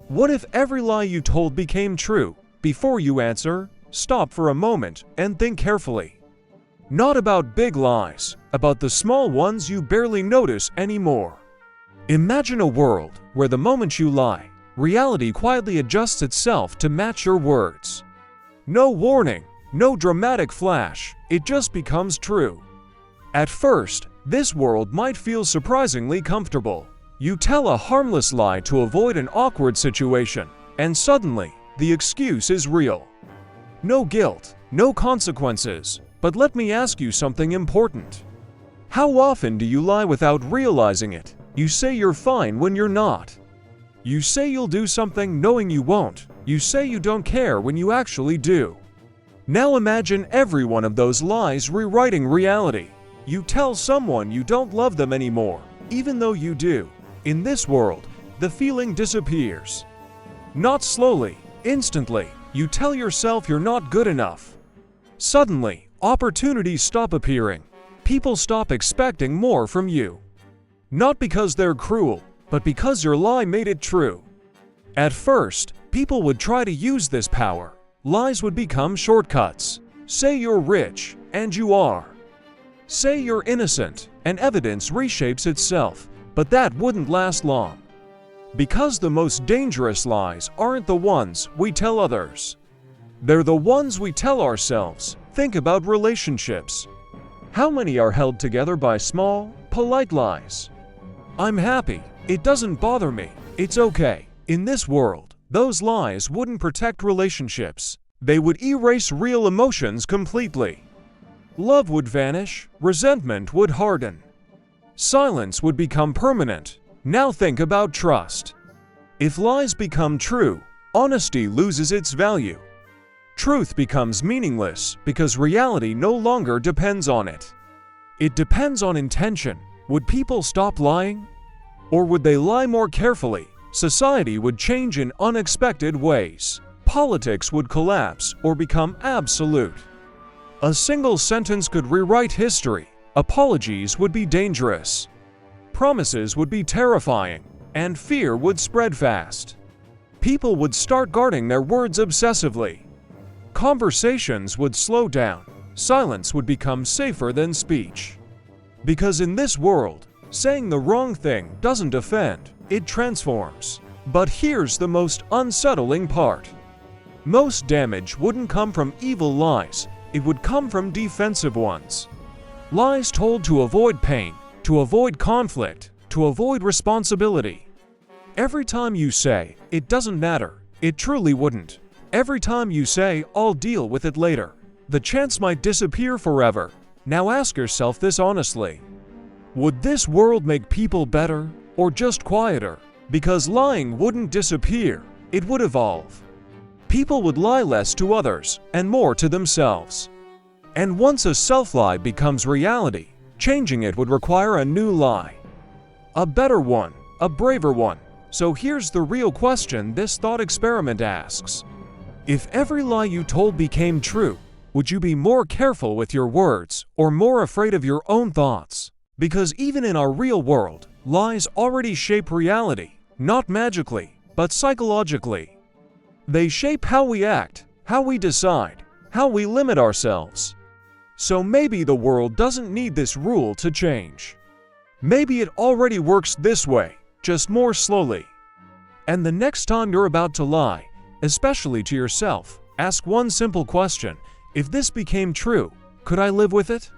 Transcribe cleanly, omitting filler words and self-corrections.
What if every lie you told became true? Before you answer, stop for a moment and think carefully. Not about big lies, about the small ones you barely notice anymore. Imagine a world where the moment you lie, reality quietly adjusts itself to match your words. No warning, no dramatic flash, it just becomes true. At first, this world might feel surprisingly comfortable. You tell a harmless lie to avoid an awkward situation, and suddenly, the excuse is real. No guilt, no consequences, but let me ask you something important. How often do you lie without realizing it? You say you're fine when you're not. You say you'll do something knowing you won't. You say you don't care when you actually do. Now imagine every one of those lies rewriting reality. You tell someone you don't love them anymore, even though you do. In this world, the feeling disappears. Not slowly, instantly, you tell yourself you're not good enough. Suddenly, opportunities stop appearing. People stop expecting more from you. Not because they're cruel, but because your lie made it true. At first, people would try to use this power. Lies would become shortcuts. Say you're rich, and you are. Say you're innocent, and evidence reshapes itself. But that wouldn't last long. Because the most dangerous lies aren't the ones we tell others. They're the ones we tell ourselves. Think about relationships. How many are held together by small, polite lies? I'm happy. It doesn't bother me. It's okay. In this world, those lies wouldn't protect relationships. They would erase real emotions completely. Love would vanish. Resentment would harden. Silence would become permanent. Now think about trust. If lies become true, honesty loses its value. Truth becomes meaningless because reality no longer depends on it. It depends on intention. Would people stop lying? Or would they lie more carefully? Society would change in unexpected ways. Politics would collapse or become absolute. A single sentence could rewrite history. Apologies would be dangerous. Promises would be terrifying, and fear would spread fast. People would start guarding their words obsessively. Conversations would slow down. Silence would become safer than speech. Because in this world, saying the wrong thing doesn't offend, it transforms. But here's the most unsettling part. Most damage wouldn't come from evil lies, it would come from defensive ones. Lies told to avoid pain, to avoid conflict, to avoid responsibility. Every time you say, "It doesn't matter," it truly wouldn't. Every time you say, "I'll deal with it later," the chance might disappear forever. Now ask yourself this honestly. Would this world make people better, or just quieter? Because lying wouldn't disappear, it would evolve. People would lie less to others, and more to themselves. And once a self-lie becomes reality, changing it would require a new lie. A better one, a braver one. So here's the real question this thought experiment asks. If every lie you told became true, would you be more careful with your words or more afraid of your own thoughts? Because even in our real world, lies already shape reality, not magically, but psychologically. They shape how we act, how we decide, how we limit ourselves. So maybe the world doesn't need this rule to change. Maybe it already works this way, just more slowly. And the next time you're about to lie, especially to yourself, ask one simple question: if this became true, could I live with it?